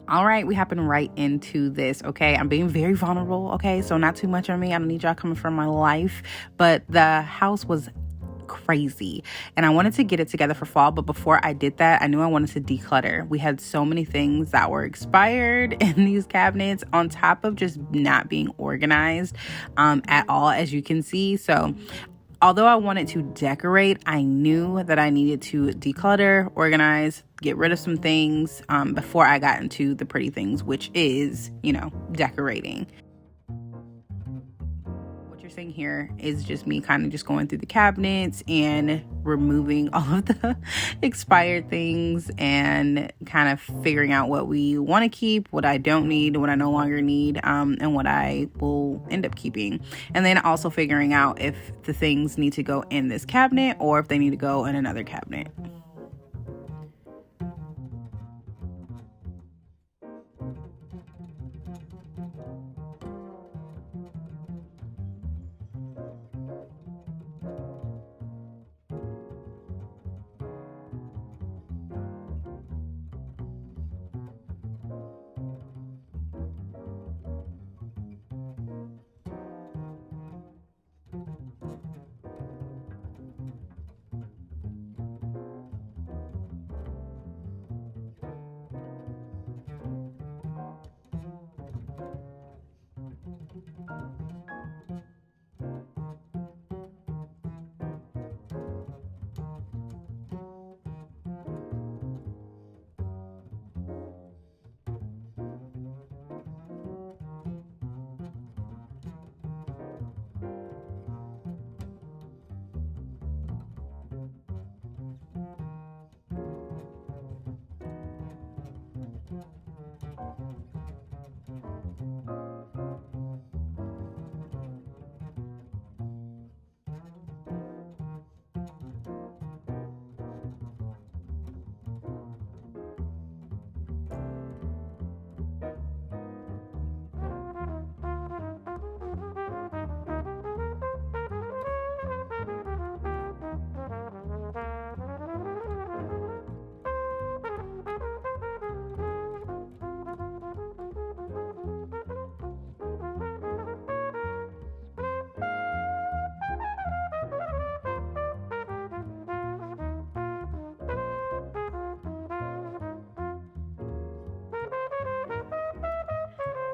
All right, we hopping right into this, okay? I'm being very vulnerable, okay? So not too much on me. I don't need y'all coming from my life, but the house was crazy and I wanted to get it together for fall, but before I did that, I knew I wanted to declutter. We had so many things that were expired in these cabinets on top of just not being organized at all, as you can see. So although I wanted to decorate, I knew that I needed to declutter, organize, get rid of some things before I got into the pretty things, which is, decorating. What you're seeing here is just me kind of just going through the cabinets and removing all of the expired things and kind of figuring out what we want to keep, what I don't need, what I no longer need, and what I will end up keeping. And then also figuring out if the things need to go in this cabinet or if they need to go in another cabinet.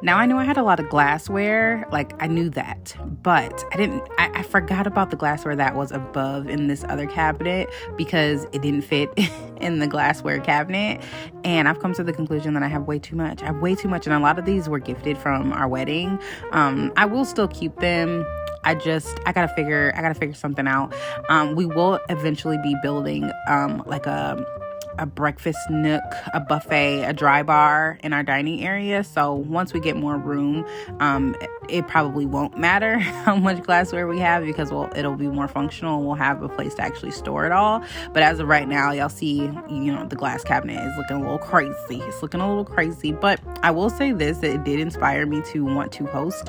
Now, I knew I had a lot of glassware, like I knew that, but I forgot about the glassware that was above in this other cabinet because it didn't fit in the glassware cabinet. And I've come to the conclusion that I have way too much. I have way too much. And a lot of these were gifted from our wedding. I will still keep them. I gotta figure something out. We will eventually be building like a breakfast nook, a buffet, a dry bar in our dining area. So once we get more room, it probably won't matter how much glassware we have because it'll be more functional and we'll have a place to actually store it all. But as of right now, y'all see, the glass cabinet is looking a little crazy. It's looking a little crazy, but I will say this, that it did inspire me to want to host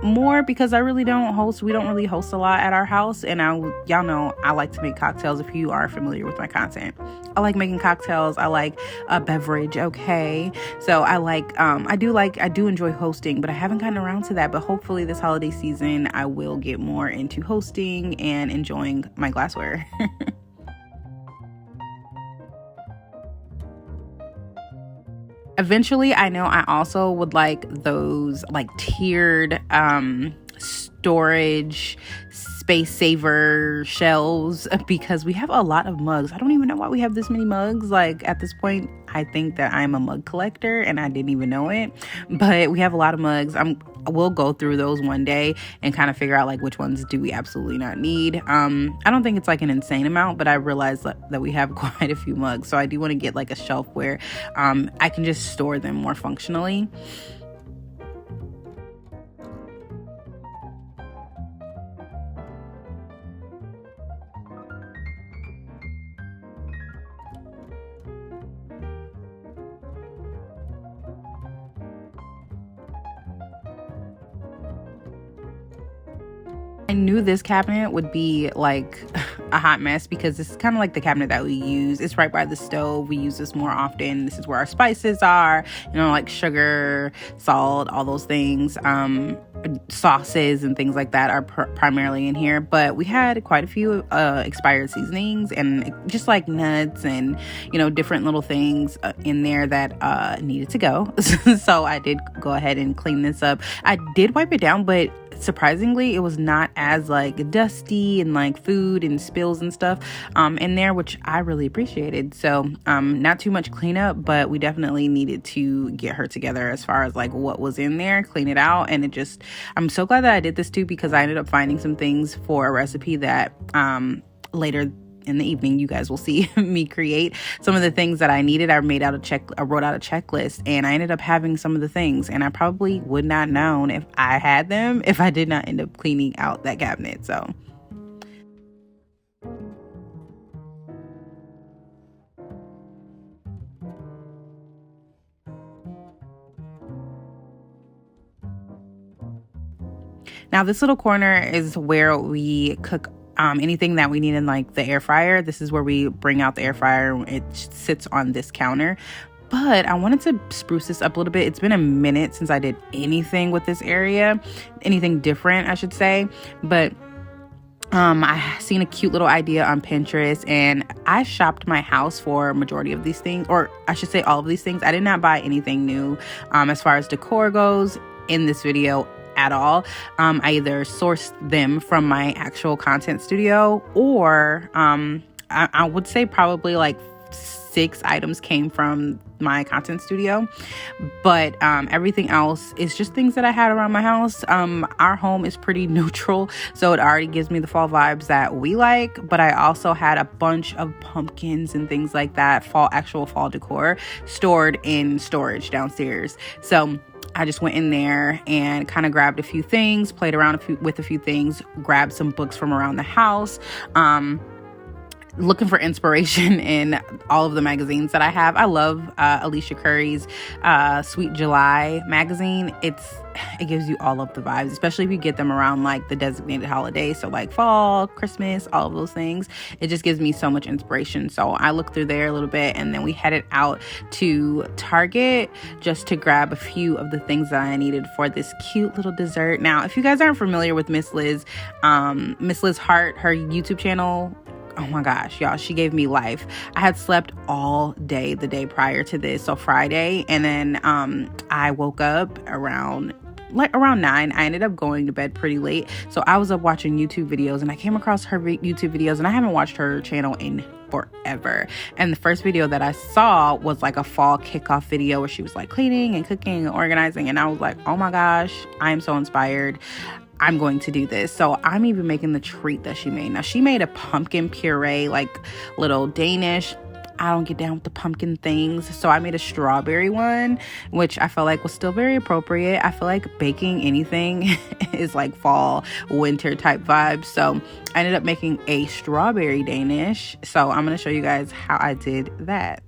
more because I really don't host. We don't really host a lot at our house. And y'all know I like to make cocktails if you are familiar with my content. I like making cocktails. I like a beverage. Okay. So I do enjoy hosting, but I haven't gotten around to that. But hopefully this holiday season, I will get more into hosting and enjoying my glassware. Eventually, I know I also would like those like tiered storage space saver shelves because we have a lot of mugs. I don't even know why we have this many mugs. Like at this point, I think that I'm a mug collector and I didn't even know it, but we have a lot of mugs. We'll go through those one day and kind of figure out like which ones do we absolutely not need. I don't think it's like an insane amount, but I realized that we have quite a few mugs. So I do want to get like a shelf where I can just store them more functionally. I knew this cabinet would be like a hot mess because this is kind of like the cabinet that we use. It's right by the stove. We use this more often. This is where our spices are, like sugar, salt, all those things. Sauces and things like that are primarily in here, but we had quite a few expired seasonings and just like nuts and different little things in there that needed to go. So I did go ahead and clean this up. I did wipe it down, but surprisingly it was not as like dusty and like food and spills and stuff in there, which I really appreciated. So not too much cleanup, but we definitely needed to get her together as far as like what was in there, clean it out. And I'm so glad that I did this too, because I ended up finding some things for a recipe that later in the evening you guys will see me create some of the things that I needed. I wrote out a checklist, and I ended up having some of the things, and I probably would not known if I had them if I did not end up cleaning out that cabinet. So now this little corner is where we cook anything that we need in like the air fryer. This is where we bring out the air fryer. It sits on this counter. But I wanted to spruce this up a little bit. It's been a minute since I did anything with this area, anything different, I should say. But I seen a cute little idea on Pinterest, and I shopped my house for a majority of these things, or I should say all of these things. I did not buy anything new as far as decor goes in this video at all. I either sourced them from my actual content studio, or I would say probably like 6 items came from my content studio, but everything else is just things that I had around my house. Our home is pretty neutral, so it already gives me the fall vibes that we like, but I also had a bunch of pumpkins and things like that, actual fall decor stored in storage downstairs. So I just went in there and kind of grabbed a few things, played around with a few things, grabbed some books from around the house, looking for inspiration in all of the magazines that I have. I love Alicia Curry's Sweet July magazine. It gives you all of the vibes, especially if you get them around like the designated holidays. So like fall, Christmas, all of those things. It just gives me so much inspiration. So I looked through there a little bit, and then we headed out to Target just to grab a few of the things that I needed for this cute little dessert. Now, if you guys aren't familiar with Miss Liz Hart, her YouTube channel, oh my gosh, y'all, she gave me life. I had slept all day the day prior to this, so Friday, and then I woke up around 9. I ended up going to bed pretty late, so I was up watching YouTube videos, and I came across her YouTube videos, and I haven't watched her channel in forever. And the first video that I saw was like a fall kickoff video where she was like cleaning and cooking and organizing, and I was like, oh my gosh, I am so inspired. I'm going to do this. So I'm even making the treat that she made. Now, she made a pumpkin puree, like little Danish. I don't get down with the pumpkin things, so I made a strawberry one, which I felt like was still very appropriate. I feel like baking anything is like fall, winter type vibes. So I ended up making a strawberry Danish. So I'm going to show you guys how I did that.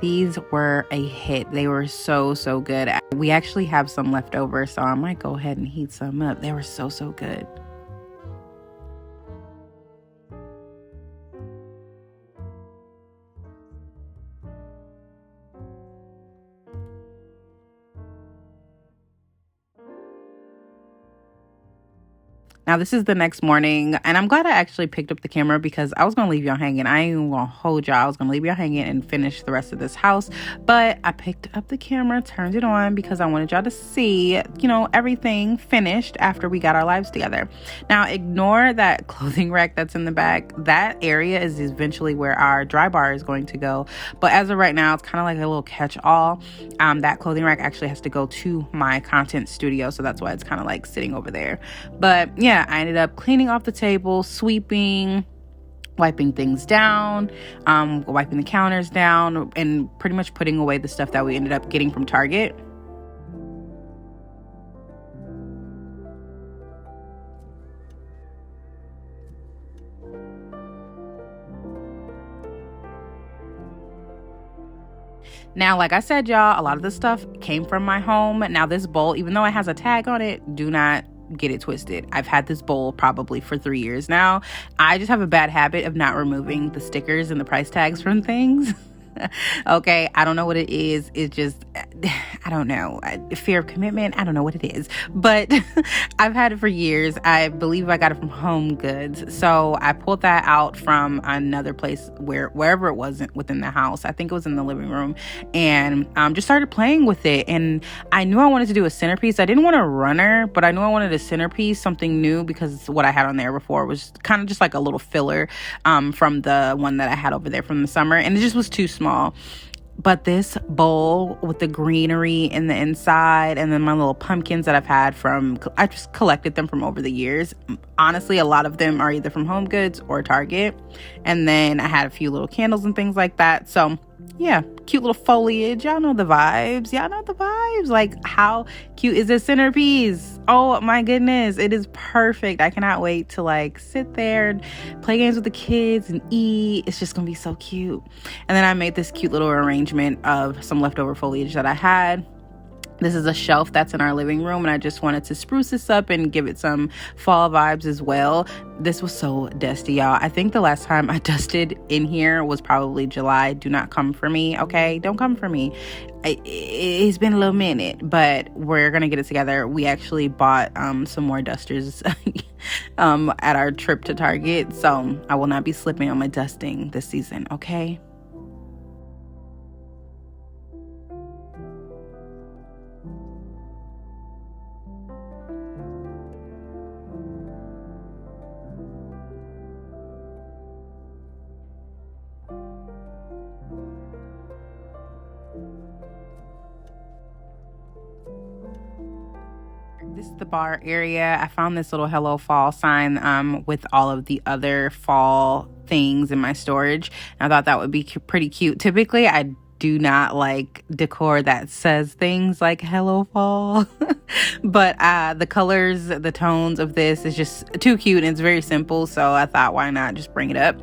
These were a hit. They were so, so good. We actually have some left over, so I might go ahead and heat some up. They were so, so good. Now, this is the next morning, and I'm glad I actually picked up the camera because I was going to leave y'all hanging. I ain't even going to hold y'all. I was going to leave y'all hanging and finish the rest of this house. But I picked up the camera, turned it on because I wanted y'all to see, everything finished after we got our lives together. Now, ignore that clothing rack that's in the back. That area is eventually where our dry bar is going to go. But as of right now, it's kind of like a little catch-all. That clothing rack actually has to go to my content studio, so that's why it's kind of like sitting over there. But yeah, I ended up cleaning off the table, sweeping, wiping things down, wiping the counters down, and pretty much putting away the stuff that we ended up getting from Target. Now, like I said, y'all, a lot of this stuff came from my home. Now, this bowl, even though it has a tag on it, do not get it twisted. I've had this bowl probably for 3 years now. I just have a bad habit of not removing the stickers and the price tags from things. Okay, I don't know what it is. It's just, I don't know. Fear of commitment. I don't know what it is, but I've had it for years. I believe I got it from Home Goods. So I pulled that out from another place wherever it was within the house. I think it was in the living room, and just started playing with it. And I knew I wanted to do a centerpiece. I didn't want a runner, but I knew I wanted a centerpiece, something new, because what I had on there before was kind of just like a little filler from the one that I had over there from the summer, and it just was too small. But this bowl with the greenery in the inside, and then my little pumpkins that I've had I just collected them from over the years. Honestly, a lot of them are either from Home Goods or Target. And then I had a few little candles and things like that. So yeah, cute little foliage. Y'all know the vibes. Like, how cute is this centerpiece? Oh my goodness, it is perfect. I cannot wait to like sit there and play games with the kids and eat. It's just gonna be so cute. And then I made this cute little arrangement of some leftover foliage that I had. This is a shelf that's in our living room, and I just wanted to spruce this up and give it some fall vibes as well. This was so dusty, y'all. I think the last time I dusted in here was probably July. Do not come for me, okay? Don't come for me. It's been a little minute, but we're gonna get it together. We actually bought some more dusters at our trip to Target, so I will not be slipping on my dusting this season, okay? This is the bar area. I found this little Hello Fall sign with all of the other fall things in my storage. And I thought that would be pretty cute. Typically, I do not like decor that says things like Hello Fall. But the colors, the tones of this is just too cute, and it's very simple. So I thought, why not just bring it up?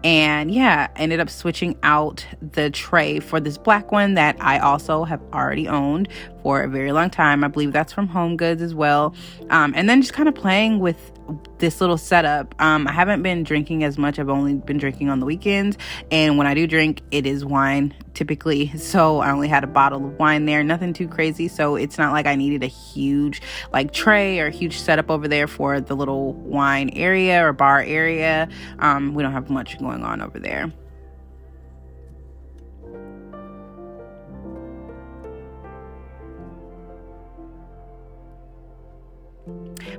And yeah, I ended up switching out the tray for this black one that I also have already owned for a very long time. I believe that's from Home Goods as well. And then just kind of playing with this little setup. I haven't been drinking as much. I've only been drinking on the weekends, and when I do drink, it is wine typically. So I only had a bottle of wine there, nothing too crazy. So it's not like I needed a huge like tray or a huge setup over there for the little wine area or bar area. We don't have much going on over there.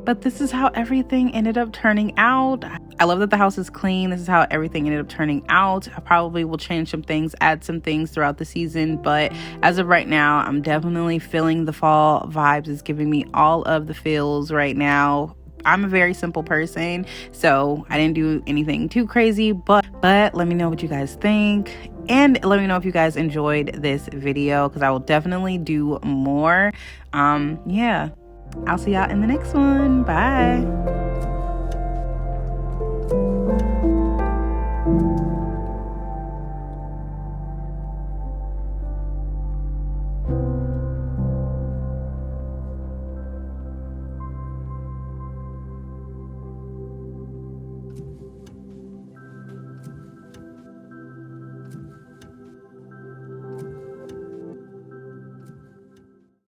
But this is how everything ended up turning out. I love that the house is clean. This is how everything ended up turning out. I probably will change some things, add some things throughout the season, but as of right now, I'm definitely feeling the fall vibes. It's giving me all of the feels right now. I'm a very simple person, so I didn't do anything too crazy, but let me know what you guys think. And let me know if you guys enjoyed this video, because I will definitely do more. Yeah, I'll see y'all in the next one. Bye.